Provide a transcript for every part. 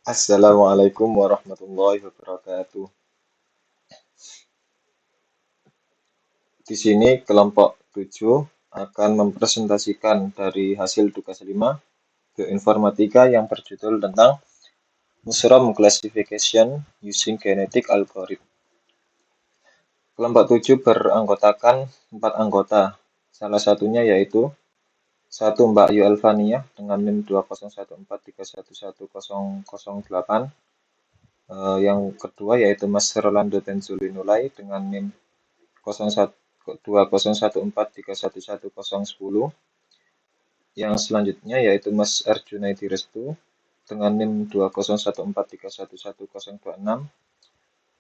Assalamualaikum warahmatullahi wabarakatuh. Di sini kelompok 7 akan mempresentasikan dari hasil tugas 5 bioinformatika yang berjudul tentang mushroom classification using genetic algorithm. Kelompok 7 beranggotakan 4 anggota. Salah satunya yaitu satu Mbak Yu Elvania dengan NIM 20143111008. Yang kedua yaitu Mas Rolando Tenzulinulai dengan NIM 2014311010. Yang selanjutnya yaitu Mas Arjunaidi Restu dengan NIM 2014311026.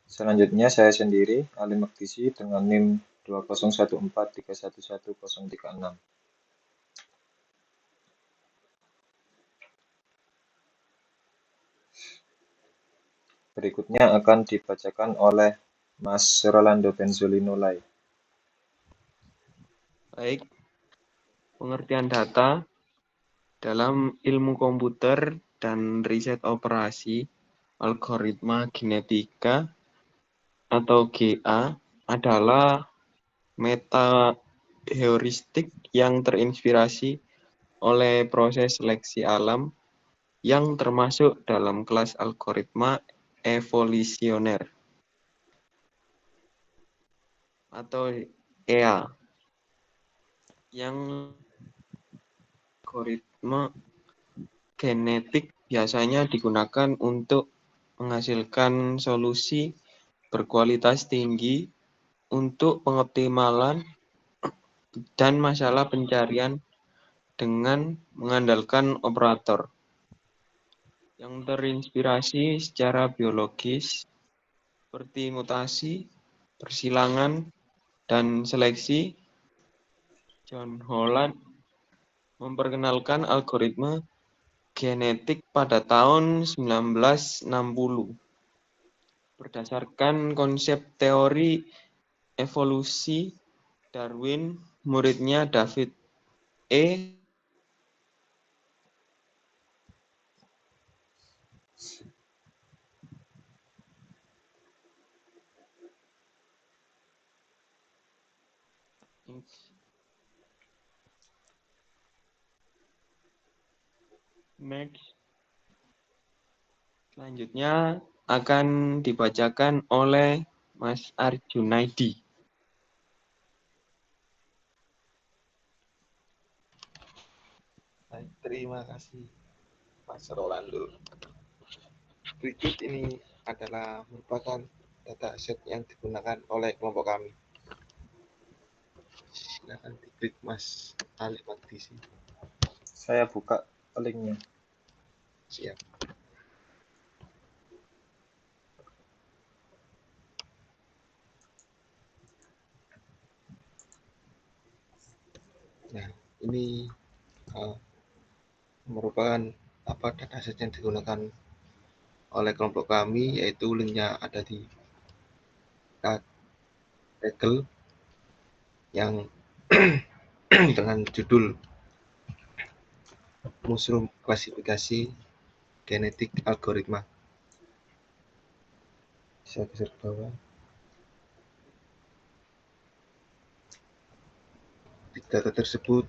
Selanjutnya saya sendiri Ali Maktisi dengan NIM 2014311036. Berikutnya akan dibacakan oleh Mas Rolando Benzolinulai. Baik, pengertian data dalam ilmu komputer dan riset operasi, algoritma genetika atau GA adalah meta-heuristik yang terinspirasi oleh proses seleksi alam yang termasuk dalam kelas algoritma evolusioner atau EA, yang algoritma genetik biasanya digunakan untuk menghasilkan solusi berkualitas tinggi untuk pengoptimalan dan masalah pencarian dengan mengandalkan operator yang terinspirasi secara biologis seperti mutasi, persilangan, dan seleksi. John Holland memperkenalkan algoritma genetik pada tahun 1960 berdasarkan konsep teori evolusi Darwin. Muridnya David E. Next. Selanjutnya akan dibacakan oleh Mas Arjunaidi. Baik, terima kasih Mas Rolando. Berikut ini adalah merupakan dataset yang digunakan oleh kelompok kami. Silakan diklik Mas Ali Maktisi. Saya buka linknya. Siap. Nah, ini merupakan dataset yang digunakan oleh kelompok kami, yaitu linknya ada di artikel yang dengan judul Mushroom Klasifikasi Genetik Algoritma. Saya geser ke bawah. Di data tersebut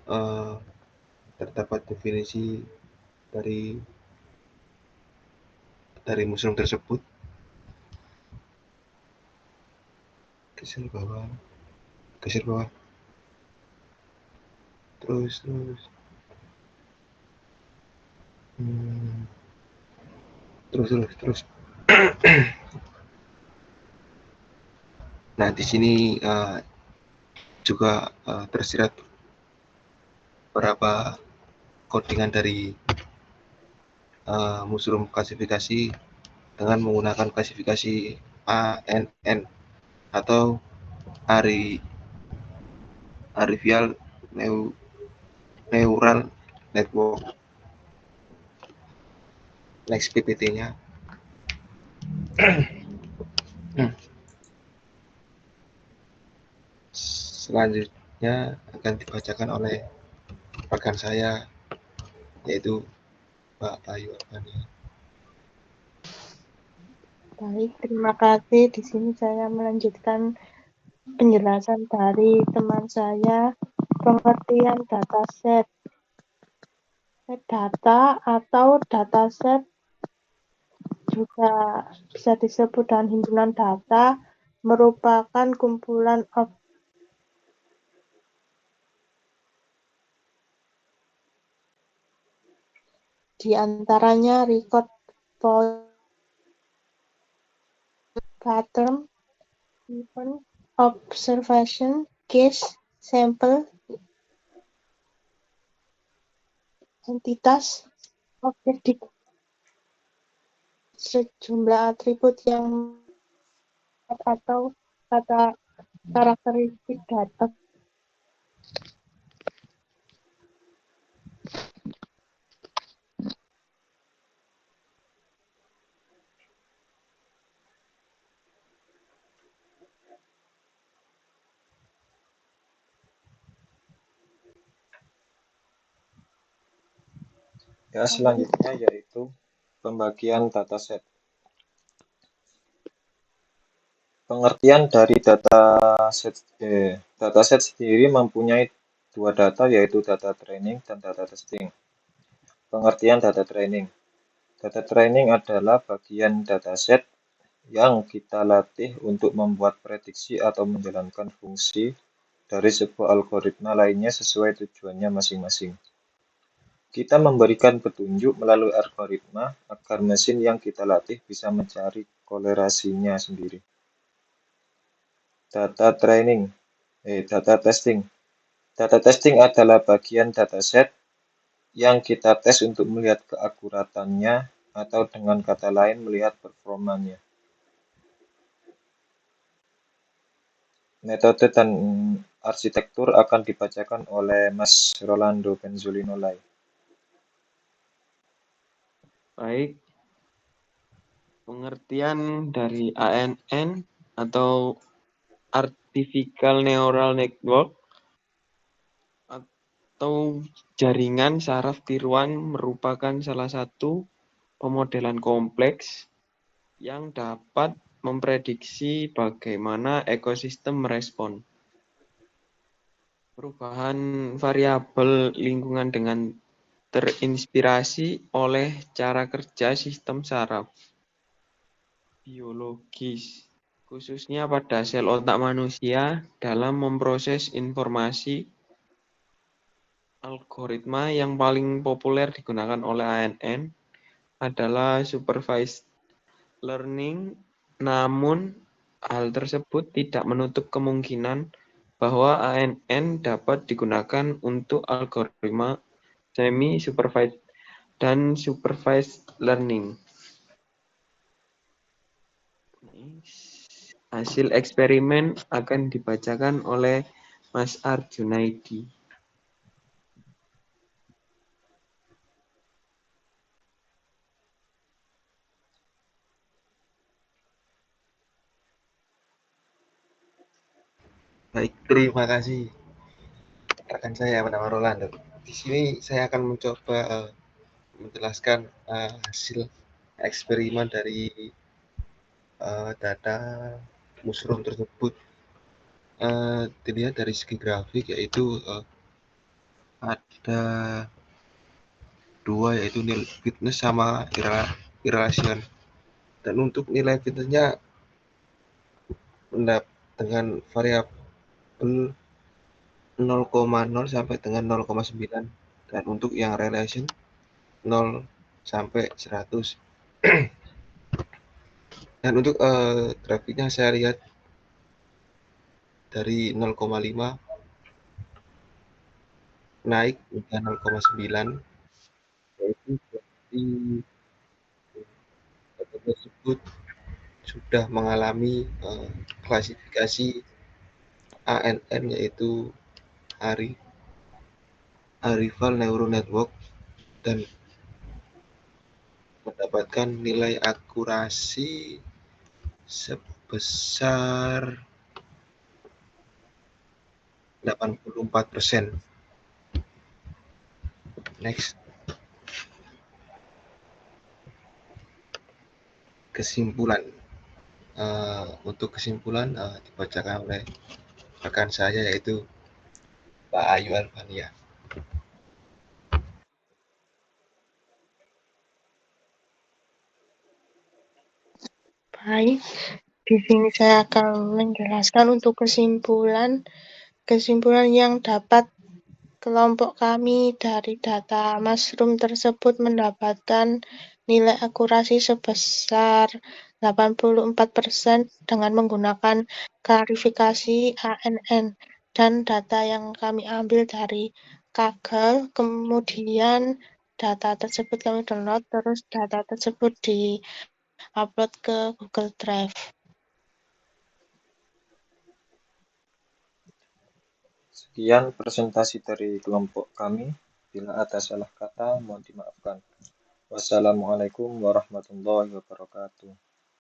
terdapat definisi dari mushroom tersebut. Geser bawah. Terus. Terus. Nah, di sini juga tersirat beberapa codingan dari mushroom klasifikasi dengan menggunakan klasifikasi ANN atau Artificial Neural Network. Next PPT-nya. Selanjutnya akan dibacakan oleh rekan saya, yaitu Mbak Ayu Elvania. Baik, terima kasih. Di sini saya melanjutkan penjelasan dari teman saya. Pengertian dataset. Set data atau dataset juga bisa disebut dengan himpunan data, merupakan kumpulan di antaranya record, point, pattern, event, observation, case, sample, entitas, objek, sejumlah atribut yang atau kata karakteristik data. Ya, selanjutnya yaitu pembagian dataset. Pengertian dari dataset sendiri mempunyai dua data, yaitu data training dan data testing. Pengertian data training. Data training adalah bagian dataset yang kita latih untuk membuat prediksi atau menjalankan fungsi dari sebuah algoritma lainnya sesuai tujuannya masing-masing. Kita memberikan petunjuk melalui algoritma agar mesin yang kita latih bisa mencari kolerasinya sendiri. Data testing. Data testing adalah bagian dataset yang kita tes untuk melihat keakuratannya atau dengan kata lain melihat performanya. Metode dan arsitektur akan dibacakan oleh Mas Rolando Penzolino-Lai. Baik, pengertian dari ANN atau Artificial Neural Network atau jaringan saraf tiruan merupakan salah satu pemodelan kompleks yang dapat memprediksi bagaimana ekosistem merespon perubahan variabel lingkungan dengan terinspirasi oleh cara kerja sistem saraf biologis, khususnya pada sel otak manusia dalam memproses informasi. Algoritma yang paling populer digunakan oleh ANN adalah supervised learning, namun hal tersebut tidak menutup kemungkinan bahwa ANN dapat digunakan untuk algoritma semi-supervised dan supervised learning. Hasil eksperimen akan dibacakan oleh Mas Arjunaidi. Baik, terima kasih rekan saya bernama Rolando. Di sini saya akan mencoba menjelaskan hasil eksperimen dari data mushroom tersebut. Dilihat dari segi grafik, yaitu ada dua, yaitu nilai fitness sama irrelation. Dan untuk nilai fitnessnya dengan variabel 0,0 sampai dengan 0,9, dan untuk yang relation 0 sampai 100. Dan untuk grafiknya saya lihat dari 0,5 naik hingga 0,9, yaitu berarti data tersebut sudah mengalami klasifikasi ANN, yaitu Archival Neural Network, dan mendapatkan nilai akurasi sebesar 84%. Next. Kesimpulan. Untuk kesimpulan dibacakan oleh rekan saya yaitu Pak Ayu Alfania. Baik, di sini saya akan menjelaskan untuk kesimpulan yang dapat kelompok kami dari data mushroom tersebut mendapatkan nilai akurasi sebesar 84% dengan menggunakan klarifikasi ANN dan data yang kami ambil dari Kaggle. Kemudian data tersebut kami download, terus data tersebut di-upload ke Google Drive. Sekian presentasi dari kelompok kami. Bila ada salah kata, mohon dimaafkan. Wassalamualaikum warahmatullahi wabarakatuh.